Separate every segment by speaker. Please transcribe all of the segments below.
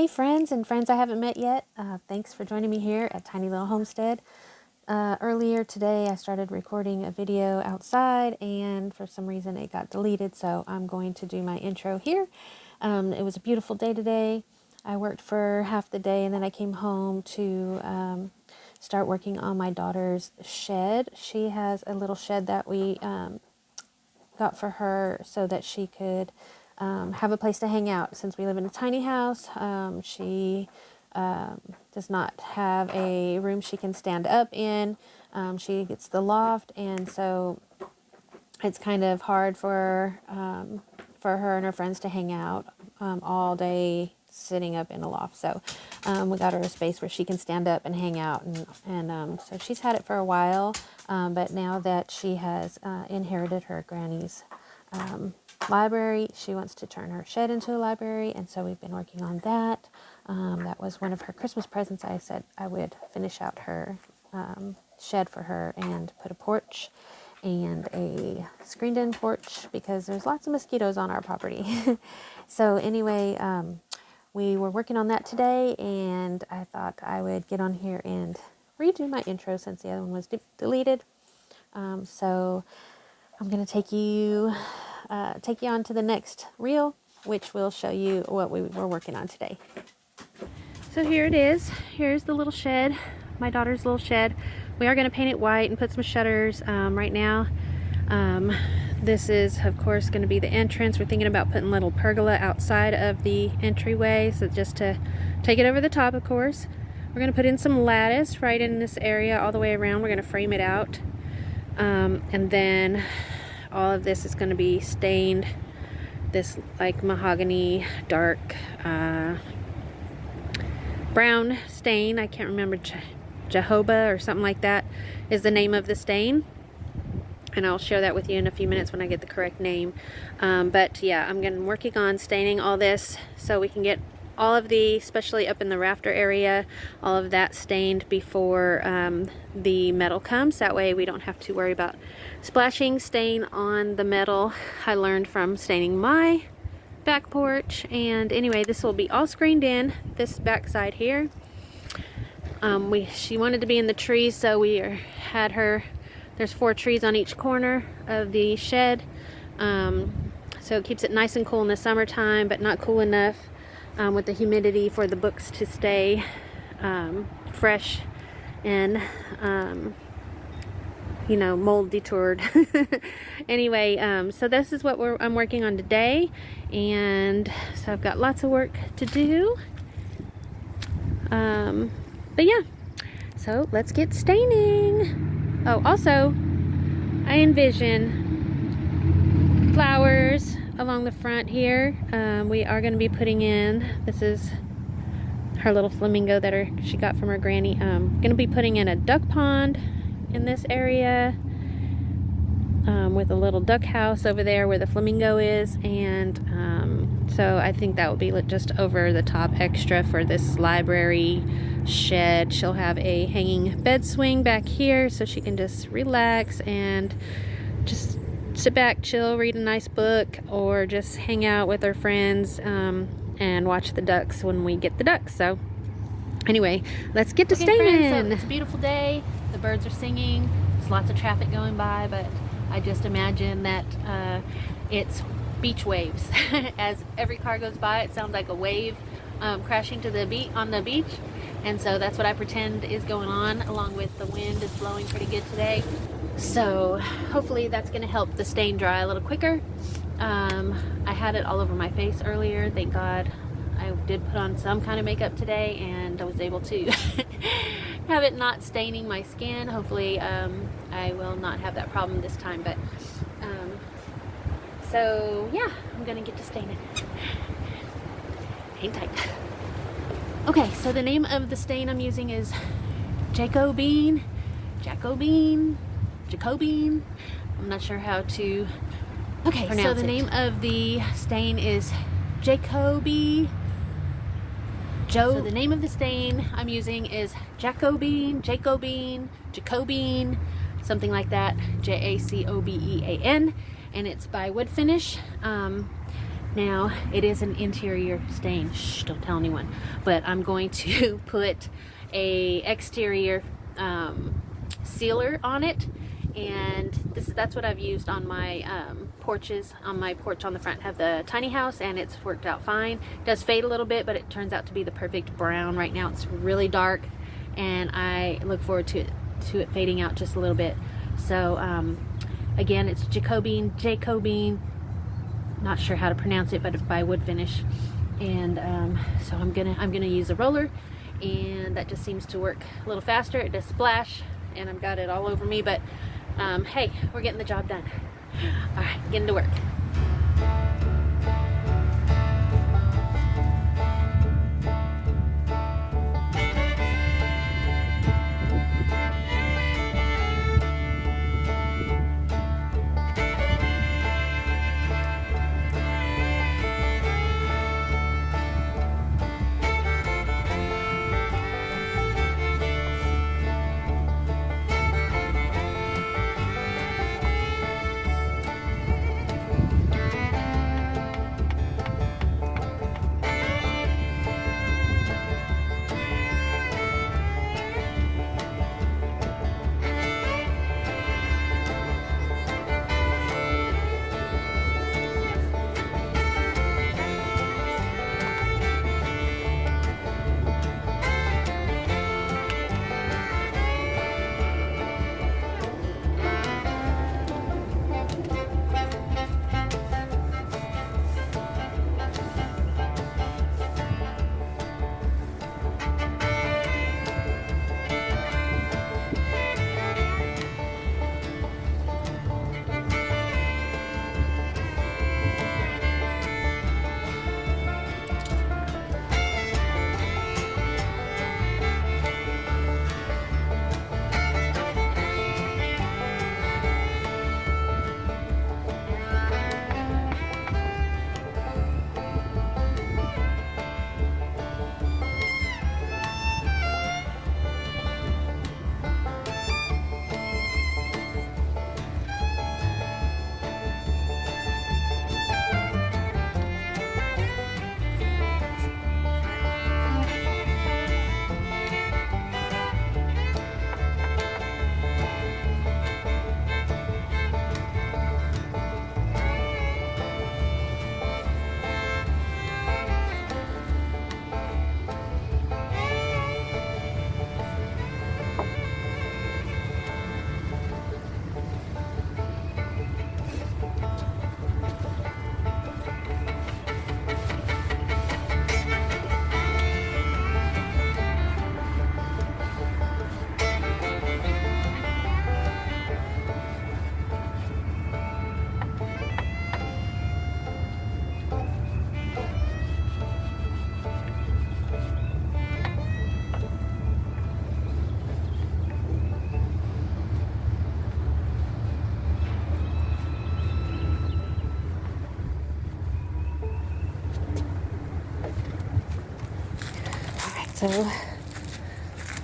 Speaker 1: Hey friends and friends I haven't met yet, thanks for joining me here at Tiny Little Homestead. Earlier today I started recording a video outside and for some reason it got deleted, so I'm going to do my intro here. It was a beautiful day today. I worked for half the day and then I came home to start working on my daughter's shed. She has a little shed that we got for her so that she could have a place to hang out. Since we live in a tiny house, she does not have a room she can stand up in. She gets the loft, and so it's kind of hard for her and her friends to hang out all day sitting up in a loft. So we got her a space where she can stand up and hang out, and so she's had it for a while, but now that she has inherited her granny's library, she wants to turn her shed into a library, and so we've been working on that. That was one of her Christmas presents. I said I would finish out her shed for her and put a porch and a screened-in porch because there's lots of mosquitoes on our property. So anyway, we were working on that today, and I thought I would get on here and redo my intro since the other one was deleted. So I'm going to take you on to the next reel, which will show you what we were working on today. So here it is. Here's the little shed, my daughter's little shed. We are going to paint it white and put some shutters right now. This is, of course, going to be the entrance. We're thinking about putting a little pergola outside of the entryway, so just to take it over the top, of course. We're going to put in some lattice right in this area all the way around. We're going to frame it out. And then all of this is going to be stained this like mahogany dark brown stain. I can't remember, Jehovah or something like that is the name of the stain, and I'll share that with you in a few minutes when I get the correct name. But yeah, I'm working on staining all this so we can get all of the, especially up in the rafter area, all of that stained before the metal comes. That way we don't have to worry about splashing stain on the metal. I learned from staining my back porch. And anyway, this will be all screened in, this back side here. She wanted to be in the trees, so had her, there's 4 trees on each corner of the shed. So it keeps it nice and cool in the summertime, but not cool enough with the humidity for the books to stay fresh and mold detoured. Anyway, so this is what I'm working on today, and so I've got lots of work to do. But yeah, so let's get staining. Oh, also I envision flowers along the front here. We are going to be putting in, this is her little flamingo that she got from her granny. Going to be putting in a duck pond in this area with a little duck house over there where the flamingo is, and so I think that will be just over the top extra for this library shed. She'll have a hanging bed swing back here so she can just relax and just sit back, chill, read a nice book, or just hang out with her friends and watch the ducks when we get the ducks. So anyway, let's get to staining. So it's a beautiful day. The birds are singing. There's lots of traffic going by, but I just imagine that it's beach waves. As every car goes by, it sounds like a wave crashing to the beat on the beach, and so that's what I pretend is going on, along with the wind is blowing pretty good today. So hopefully that's going to help the stain dry a little quicker. I had it all over my face earlier. Thank God I did put on some kind of makeup today, and I was able to have it not staining my skin. Hopefully I will not have that problem this time. But so yeah, I'm gonna get to staining. Hang tight. Okay, so the name of the stain I'm using is Jacobine. I'm not sure how to pronounce it. So the name of the stain is Jacobine. So the name of the stain I'm using is Jacobine, something like that, Jacobean, and it's by Wood Finish. Now, it is an interior stain. Shh, don't tell anyone. But I'm going to put a exterior sealer on it, and that's what I've used on my porches. On my porch on the front, I have the tiny house, and it's worked out fine. It does fade a little bit, but it turns out to be the perfect brown. Right now it's really dark, and I look forward to it fading out just a little bit. So again, it's Jacobine, not sure how to pronounce it, but by Wood Finish. And so I'm gonna use a roller, and that just seems to work a little faster. It does splash, and I've got it all over me, but hey, we're getting the job done. All right, getting to work. So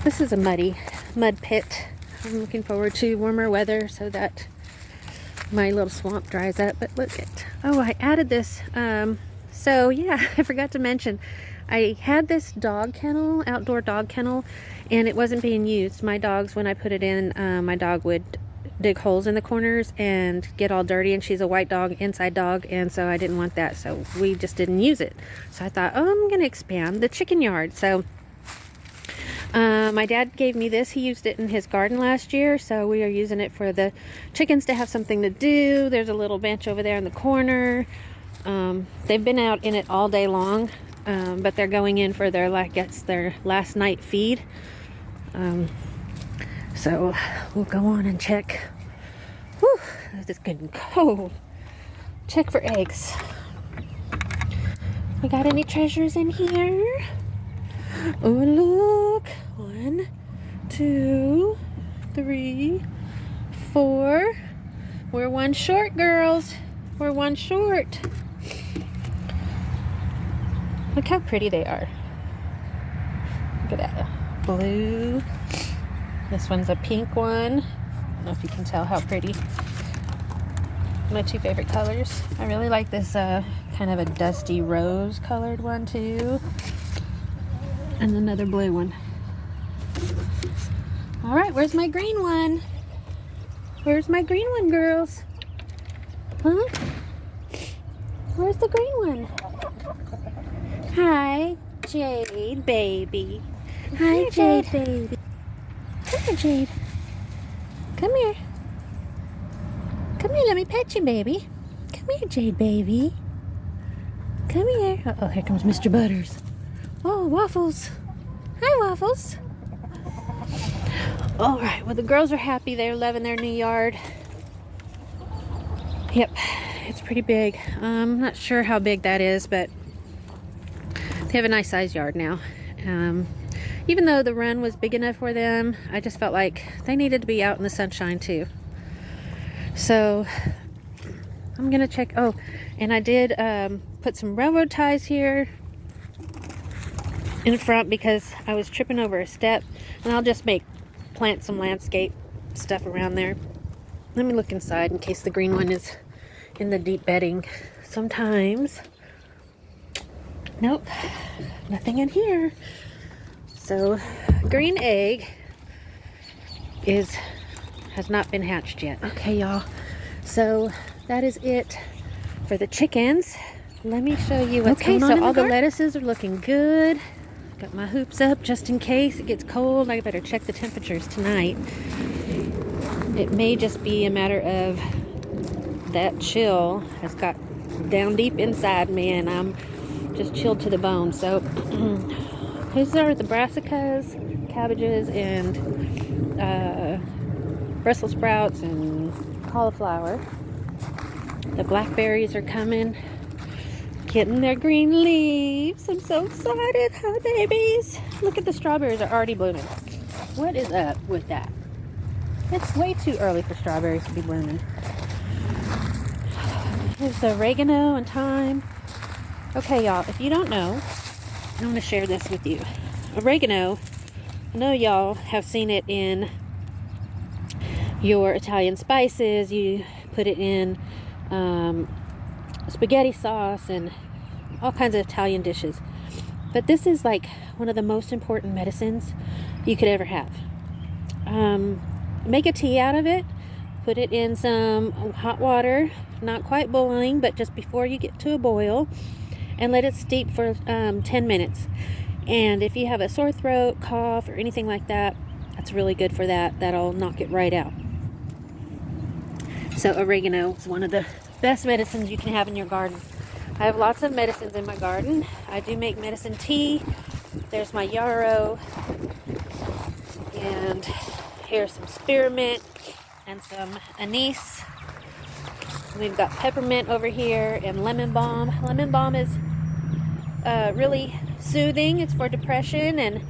Speaker 1: this is a mud pit. I'm looking forward to warmer weather so that my little swamp dries up. But look at, oh, I added this. So yeah, I forgot to mention, I had this dog kennel, outdoor dog kennel, and it wasn't being used. My dogs, when I put it in, my dog would dig holes in the corners and get all dirty, and she's a white dog, inside dog, and so I didn't want that, so we just didn't use it. So I thought, oh, I'm gonna expand the chicken yard. So my dad gave me this. He used it in his garden last year, so we are using it for the chickens to have something to do. There's a little bench over there in the corner. They've been out in it all day long, but they're going in for their, like, it's their last night feed. So we'll go on and check. Whew, it's getting cold. Check for eggs. We got any treasures in here? Oh, look. 1, 2, 3, 4. We're one short, girls. We're one short. Look how pretty they are. Look at that. Blue. This one's a pink one. I don't know if you can tell how pretty. my two favorite colors. I really like this kind of a dusty rose colored one too. And another blue one. All right, where's my green one? Where's my green one, girls? Huh? Where's the green one? Hi, Jade, baby. Hi, Jade, baby. Come here, Jade. Come here. Come here, let me pet you, baby. Come here, Jade, baby. Come here. Uh-oh, here comes Mr. Butters. Oh, Waffles. Hi, Waffles. All right, well, the girls are happy. They're loving their new yard. Yep, it's pretty big. I'm not sure how big that is, but they have a nice size yard now. Even though the run was big enough for them, I just felt like they needed to be out in the sunshine too. So I'm gonna check. Oh, and I did put some railroad ties here in front because I was tripping over a step, and I'll just plant some landscape stuff around there. Let me look inside in case the green one is in the deep bedding. Sometimes. Nope, nothing in here. So green egg has not been hatched yet. Okay, y'all, so that is it for the chickens. Let me show you what's going on. Okay, so all the lettuces are looking good. Got my hoops up just in case it gets cold. I better check the temperatures tonight. It may just be a matter of that chill has got down deep inside me, and I'm just chilled to the bone. So these are the brassicas, cabbages, and Brussels sprouts and cauliflower. The blackberries are coming, getting their green leaves. I'm so excited. Hi, babies. Look at the strawberries are already blooming. What is up with that? It's way too early for strawberries to be blooming. Here's the oregano and thyme. Okay, y'all, if you don't know, I want to share this with you. Oregano, I know y'all have seen it in your Italian spices. You put it in spaghetti sauce and all kinds of Italian dishes. But this is like one of the most important medicines you could ever have. Make a tea out of it. Put it in some hot water, not quite boiling, but just before you get to a boil, and let it steep for 10 minutes. And if you have a sore throat, cough, or anything like that, that's really good for that. That'll knock it right out. So oregano is one of the best medicines you can have in your garden. I have lots of medicines in my garden. I do make medicine tea. There's my yarrow. And here's some spearmint and some anise. We've got peppermint over here and lemon balm. Lemon balm is really soothing. It's for depression and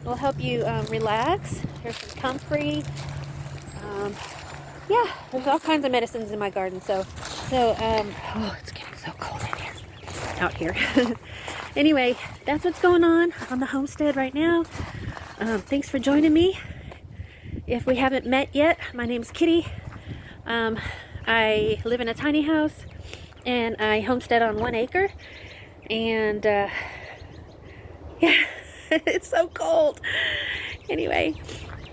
Speaker 1: will help you relax. Here's some comfrey. Yeah, there's all kinds of medicines in my garden. So oh, it's getting so cold in here, out here. Anyway, that's what's going on the homestead right now. Thanks for joining me. If we haven't met yet, my name's Kitty. I live in a tiny house and I homestead on 1 acre. And yeah, it's so cold. Anyway,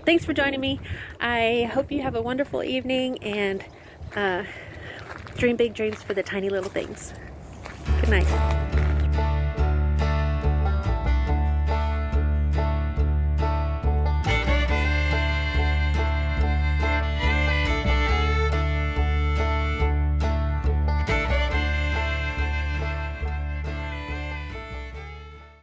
Speaker 1: thanks for joining me. I hope you have a wonderful evening and dream big dreams for the tiny little things. Good night.